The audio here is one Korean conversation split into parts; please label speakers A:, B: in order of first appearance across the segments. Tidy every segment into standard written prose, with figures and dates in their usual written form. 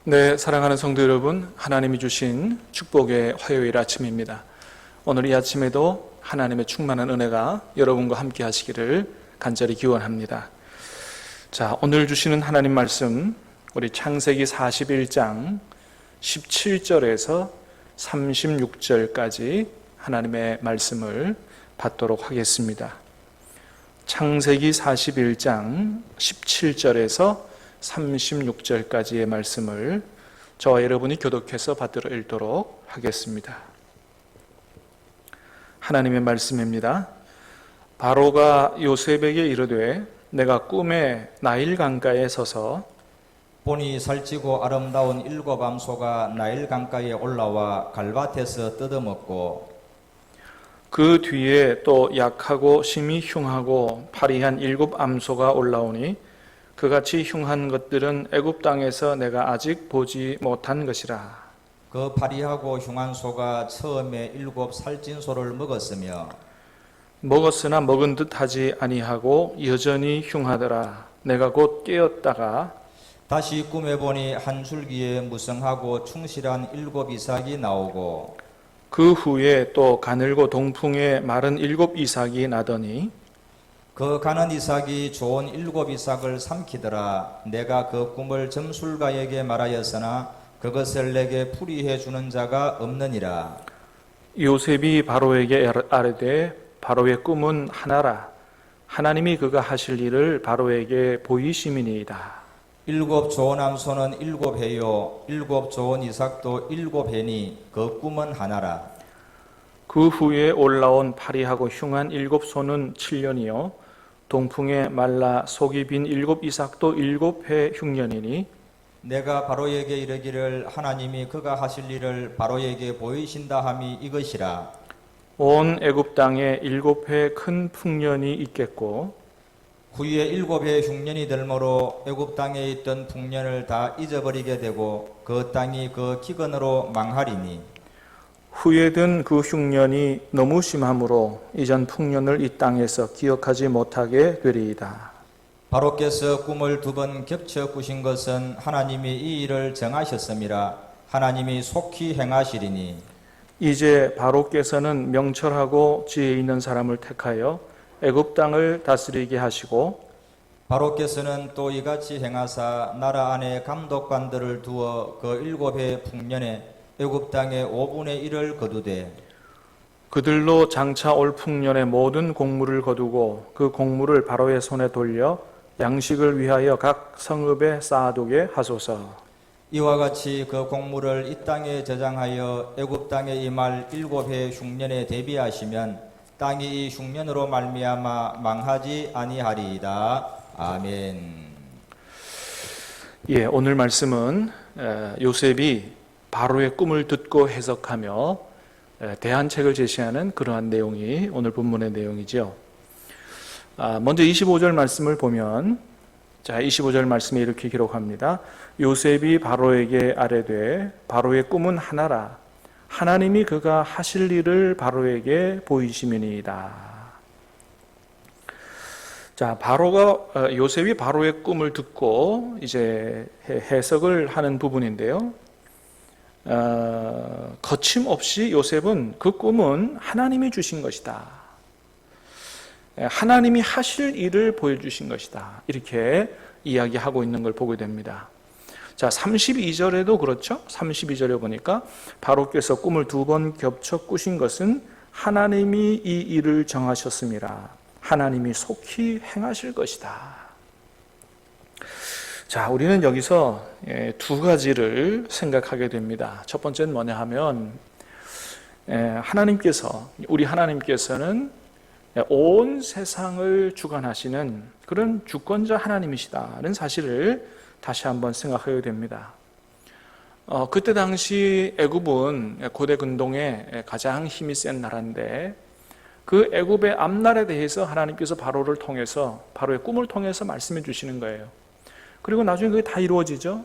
A: 네, 사랑하는 성도 여러분, 하나님이 주신 축복의 화요일 아침입니다. 오늘 이 아침에도 하나님의 충만한 은혜가 여러분과 함께 하시기를 간절히 기원합니다. 자, 오늘 주시는 하나님 말씀, 우리 창세기 41장 17절에서 36절까지 하나님의 말씀을 받도록 하겠습니다. 창세기 41장 17절에서 36절까지의 말씀을 저와 여러분이 교독해서 받들어 읽도록 하겠습니다. 하나님의 말씀입니다. 바로가 요셉에게 이르되 내가 꿈에 나일 강가에 서서
B: 보니 살찌고 아름다운 7 암소가 나일 강가에 올라와 갈밭에서 뜯어먹고
A: 그 뒤에 또 약하고 심히 흉하고 파리한 7 암소가 올라오니 그같이 흉한 것들은 애굽 땅에서 내가 아직 보지 못한 것이라.
B: 그 파리하고 흉한 소가 처음에 7 살찐 소를 먹었으며
A: 먹었으나 먹은 듯 하지 아니하고 여전히 흉하더라. 내가 곧 깨었다가
B: 다시 꿈에 보니 한 줄기에 무성하고 충실한 7 이삭이 나오고
A: 그 후에 또 가늘고 동풍에 마른 7 이삭이 나더니
B: 그 가는 이삭이 좋은 7 이삭을 삼키더라. 내가 그 꿈을 점술가에게 말하였으나 그것을 내게 풀이해 주는 자가 없느니라.
A: 요셉이 바로에게 아뢰되 바로의 꿈은 하나라. 하나님이 그가 하실 일을 바로에게 보이심이니이다.
B: 7 좋은 암소는 7 해요. 7 좋은 이삭도 7 해니 그 꿈은 하나라.
A: 그 후에 올라온 파리하고 흉한 7 소는 7년이요 동풍에 말라 속이 빈 7 이삭도 7해 흉년이니
B: 내가 바로에게 이르기를 하나님이 그가 하실 일을 바로에게 보이신다 함이 이것이라.
A: 온 애굽 땅에 7해 큰 풍년이 있겠고
B: 후에 7해 흉년이 들므로 애굽 땅에 있던 풍년을 다 잊어버리게 되고 그 땅이 그 기근으로 망하리니
A: 후에 든 그 흉년이 너무 심함으로 이전 풍년을 이 땅에서 기억하지 못하게 되리이다.
B: 바로께서 꿈을 2번 겹쳐 꾸신 것은 하나님이 이 일을 정하셨음이라. 하나님이 속히 행하시리니
A: 이제 바로께서는 명철하고 지혜 있는 사람을 택하여 애굽 땅을 다스리게 하시고
B: 바로께서는 또 이같이 행하사 나라 안에 감독관들을 두어 그 7해 풍년에 애굽 땅의 5분의 1을 거두되
A: 그들로 장차 올 풍년의 모든 곡물을 거두고 그 곡물을 바로의 손에 돌려 양식을 위하여 각 성읍에 쌓아두게 하소서.
B: 이와 같이 그 곡물을 이 땅에 저장하여 애굽 땅에 임할 7해 흉년에 대비하시면 땅이 이 흉년으로 말미암아 망하지 아니하리이다. 아멘.
A: 예, 오늘 말씀은 요셉이 바로의 꿈을 듣고 해석하며 대안책을 제시하는 그러한 내용이 오늘 본문의 내용이죠. 먼저 25절 말씀을 보면 25절 말씀에 이렇게 기록합니다. 요셉이 바로에게 아뢰되 바로의 꿈은 하나라. 하나님이 그가 하실 일을 바로에게 보이심이니이다. 자, 요셉이 바로의 꿈을 듣고 이제 해석을 하는 부분인데요. 거침없이 요셉은 그 꿈은 하나님이 주신 것이다. 하나님이 하실 일을 보여주신 것이다. 이렇게 이야기하고 있는 걸 보게 됩니다. 자, 32절에도 그렇죠. 32절에 보니까 바로께서 꿈을 2번 겹쳐 꾸신 것은 하나님이 이 일을 정하셨음이라. 하나님이 속히 행하실 것이다. 자, 우리는 여기서 2가지를 생각하게 됩니다. 첫 번째는 뭐냐 하면 우리 하나님께서는 온 세상을 주관하시는 그런 주권자 하나님이시다는 사실을 다시 한번 생각하게 됩니다. 그때 당시 애굽은 고대 근동에 가장 힘이 센 나라인데 그 애굽의 앞날에 대해서 하나님께서 바로를 통해서 바로의 꿈을 통해서 말씀해 주시는 거예요. 그리고 나중에 그게 다 이루어지죠.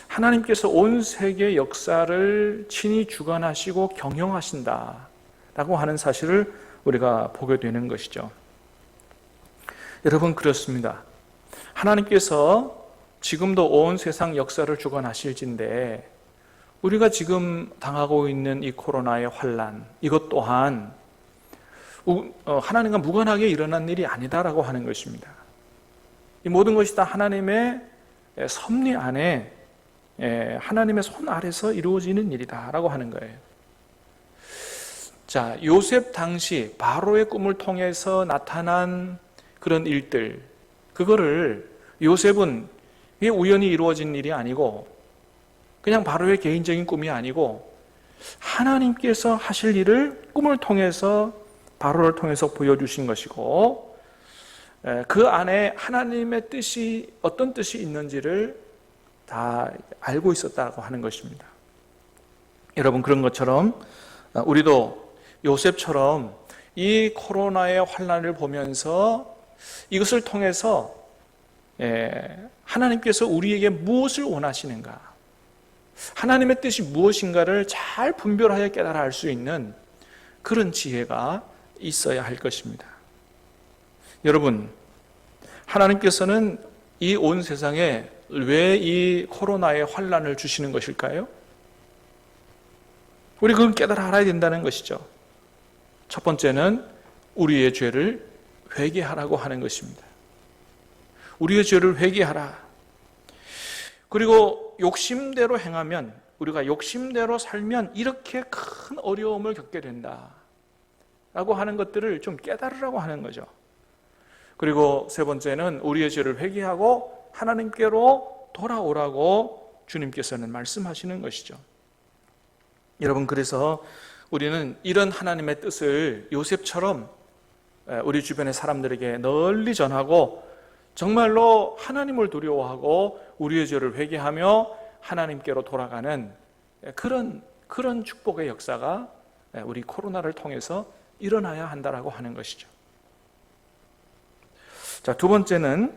A: 하나님께서 온 세계 역사를 친히 주관하시고 경영하신다라고 하는 사실을 우리가 보게 되는 것이죠. 여러분, 그렇습니다. 하나님께서 지금도 온 세상 역사를 주관하실진데 우리가 지금 당하고 있는 이 코로나의 환란, 이것 또한 하나님과 무관하게 일어난 일이 아니다라고 하는 것입니다. 이 모든 것이 다 하나님의 섭리 안에, 하나님의 손 아래서 이루어지는 일이다라고 하는 거예요. 자, 요셉 당시 바로의 꿈을 통해서 나타난 그런 일들, 그거를 요셉은 이게 우연히 이루어진 일이 아니고 그냥 바로의 개인적인 꿈이 아니고 하나님께서 하실 일을 꿈을 통해서 바로를 통해서 보여주신 것이고 그 안에 하나님의 뜻이 어떤 뜻이 있는지를 다 알고 있었다고 하는 것입니다. 여러분, 그런 것처럼 우리도 요셉처럼 이 코로나의 환난을 보면서 이것을 통해서 하나님께서 우리에게 무엇을 원하시는가, 하나님의 뜻이 무엇인가를 잘 분별하여 깨달아 알 수 있는 그런 지혜가 있어야 할 것입니다. 여러분, 하나님께서는 이 온 세상에 왜 이 코로나의 환난을 주시는 것일까요? 우리 그건 깨달아 알아야 된다는 것이죠. 첫 번째는 우리의 죄를 회개하라고 하는 것입니다. 우리의 죄를 회개하라. 그리고 욕심대로 행하면, 우리가 욕심대로 살면 이렇게 큰 어려움을 겪게 된다 라고 하는 것들을 좀 깨달으라고 하는 거죠. 그리고 세 번째는 우리의 죄를 회개하고 하나님께로 돌아오라고 주님께서는 말씀하시는 것이죠. 여러분, 그래서 우리는 이런 하나님의 뜻을 요셉처럼 우리 주변의 사람들에게 널리 전하고 정말로 하나님을 두려워하고 우리의 죄를 회개하며 하나님께로 돌아가는 그런 축복의 역사가 우리 코로나를 통해서 일어나야 한다라고 하는 것이죠. 자, 두 번째는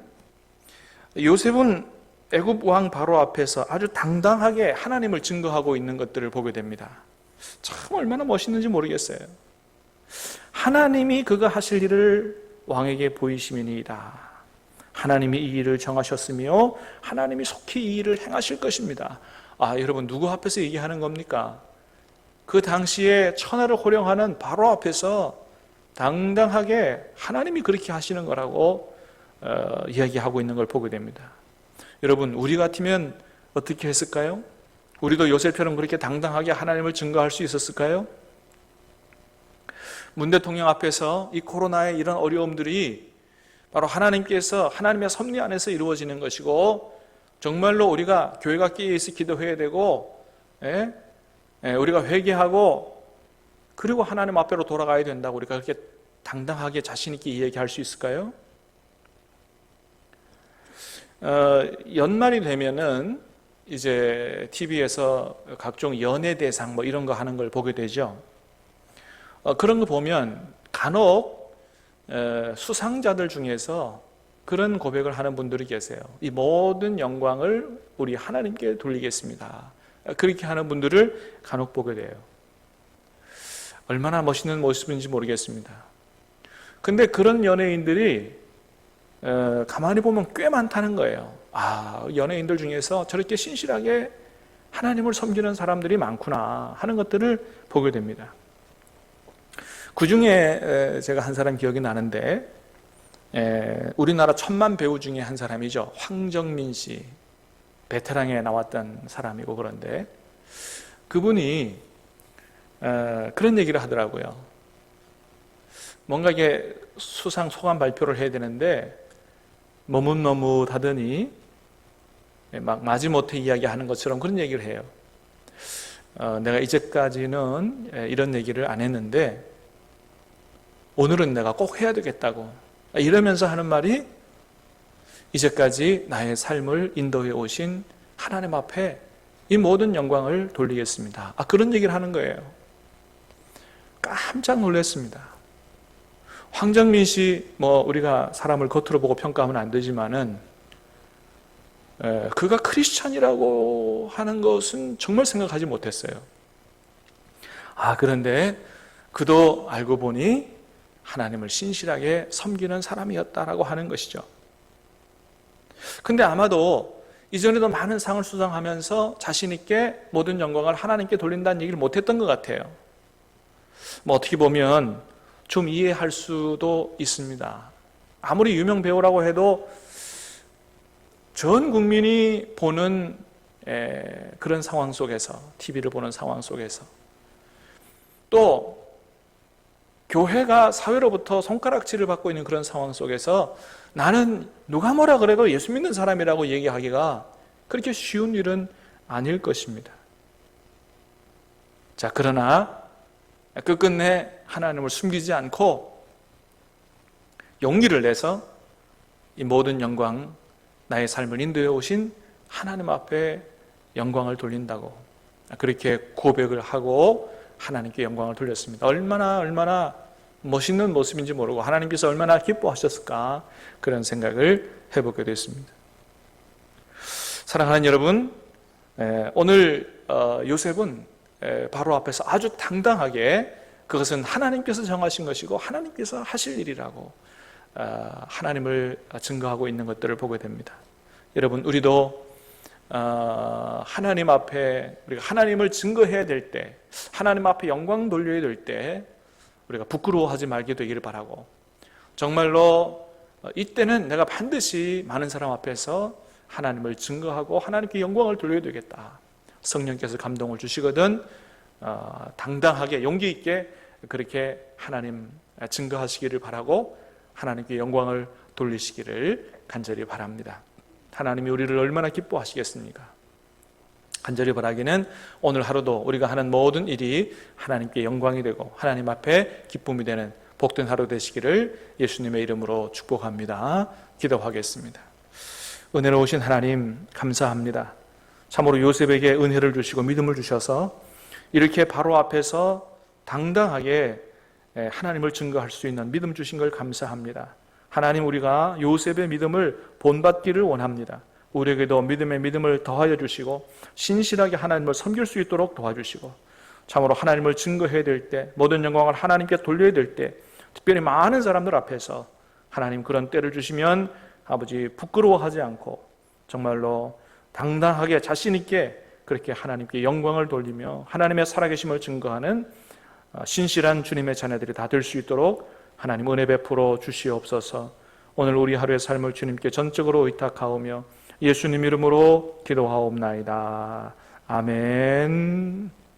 A: 요셉은 애굽 왕 바로 앞에서 아주 당당하게 하나님을 증거하고 있는 것들을 보게 됩니다. 참 얼마나 멋있는지 모르겠어요. 하나님이 그가 하실 일을 왕에게 보이심이니이다. 하나님이 이 일을 정하셨으며 하나님이 속히 이 일을 행하실 것입니다. 여러분, 누구 앞에서 얘기하는 겁니까? 그 당시에 천하를 호령하는 바로 앞에서 당당하게 하나님이 그렇게 하시는 거라고 이야기하고 있는 걸 보게 됩니다. 여러분, 우리 같으면 어떻게 했을까요? 우리도 요셉처럼 그렇게 당당하게 하나님을 증거할 수 있었을까요? 문 대통령 앞에서 이 코로나의 이런 어려움들이 바로 하나님께서 하나님의 섭리 안에서 이루어지는 것이고 정말로 우리가 교회가 깨어있어 기도해야 되고 우리가 회개하고 그리고 하나님 앞으로 돌아가야 된다고 우리가 그렇게 당당하게 자신 있게 이야기할 수 있을까요? 연말이 되면은 이제 TV에서 각종 연예대상 뭐 이런 거 하는 걸 보게 되죠. 그런 거 보면 간혹 수상자들 중에서 그런 고백을 하는 분들이 계세요. 이 모든 영광을 우리 하나님께 돌리겠습니다. 그렇게 하는 분들을 간혹 보게 돼요. 얼마나 멋있는 모습인지 모르겠습니다. 근데 그런 연예인들이 가만히 보면 꽤 많다는 거예요. 연예인들 중에서 저렇게 신실하게 하나님을 섬기는 사람들이 많구나 하는 것들을 보게 됩니다. 그 중에 제가 한 사람 기억이 나는데 우리나라 천만 배우 중에 한 사람이죠. 황정민 씨, 베테랑에 나왔던 사람이고, 그런데 그분이 그런 얘기를 하더라고요. 뭔가 이게 수상 소감 발표를 해야 되는데 머뭇머뭇하더니 막 마지못해 이야기하는 것처럼 그런 얘기를 해요. 내가 이제까지는 이런 얘기를 안 했는데 오늘은 내가 꼭 해야 되겠다고 이러면서 하는 말이, 이제까지 나의 삶을 인도해 오신 하나님 앞에 이 모든 영광을 돌리겠습니다. 그런 얘기를 하는 거예요. 깜짝 놀랐습니다. 황정민 씨, 우리가 사람을 겉으로 보고 평가하면 안 되지만은 그가 크리스찬이라고 하는 것은 정말 생각하지 못했어요. 그런데 그도 알고 보니 하나님을 신실하게 섬기는 사람이었다라고 하는 것이죠. 근데 아마도 이전에도 많은 상을 수상하면서 자신 있게 모든 영광을 하나님께 돌린다는 얘기를 못했던 것 같아요. 어떻게 보면 좀 이해할 수도 있습니다. 아무리 유명 배우라고 해도 전 국민이 보는 그런 상황 속에서, TV를 보는 상황 속에서, 또 교회가 사회로부터 손가락질을 받고 있는 그런 상황 속에서 나는 누가 뭐라 그래도 예수 믿는 사람이라고 얘기하기가 그렇게 쉬운 일은 아닐 것입니다. 자, 그러나 끝끝내 하나님을 숨기지 않고 용기를 내서 이 모든 영광, 나의 삶을 인도해 오신 하나님 앞에 영광을 돌린다고 그렇게 고백을 하고 하나님께 영광을 돌렸습니다. 얼마나 멋있는 모습인지 모르고 하나님께서 얼마나 기뻐하셨을까, 그런 생각을 해보게 됐습니다. 사랑하는 여러분, 오늘 요셉은 바로 앞에서 아주 당당하게 그것은 하나님께서 정하신 것이고 하나님께서 하실 일이라고 하나님을 증거하고 있는 것들을 보게 됩니다. 여러분, 우리도 하나님 앞에 우리가 하나님을 증거해야 될 때, 하나님 앞에 영광 돌려야 될 때 우리가 부끄러워하지 말게 되기를 바라고, 정말로 이때는 내가 반드시 많은 사람 앞에서 하나님을 증거하고 하나님께 영광을 돌려야 되겠다. 성령께서 감동을 주시거든 당당하게 용기 있게 그렇게 하나님 증거하시기를 바라고 하나님께 영광을 돌리시기를 간절히 바랍니다. 하나님이 우리를 얼마나 기뻐하시겠습니까? 간절히 바라기는 오늘 하루도 우리가 하는 모든 일이 하나님께 영광이 되고 하나님 앞에 기쁨이 되는 복된 하루 되시기를 예수님의 이름으로 축복합니다. 기도하겠습니다. 은혜로우신 하나님, 감사합니다. 참으로 요셉에게 은혜를 주시고 믿음을 주셔서 이렇게 바로 앞에서 당당하게 하나님을 증거할 수 있는 믿음 주신 걸 감사합니다. 하나님, 우리가 요셉의 믿음을 본받기를 원합니다. 우리에게도 믿음을 더하여 주시고 신실하게 하나님을 섬길 수 있도록 도와주시고, 참으로 하나님을 증거해야 될 때, 모든 영광을 하나님께 돌려야 될 때, 특별히 많은 사람들 앞에서 하나님 그런 때를 주시면 아버지 부끄러워하지 않고 정말로 당당하게 자신 있게 그렇게 하나님께 영광을 돌리며 하나님의 살아계심을 증거하는 신실한 주님의 자녀들이 다 될 수 있도록 하나님 은혜 베풀어 주시옵소서. 오늘 우리 하루의 삶을 주님께 전적으로 의탁하오며 예수님 이름으로 기도하옵나이다. 아멘.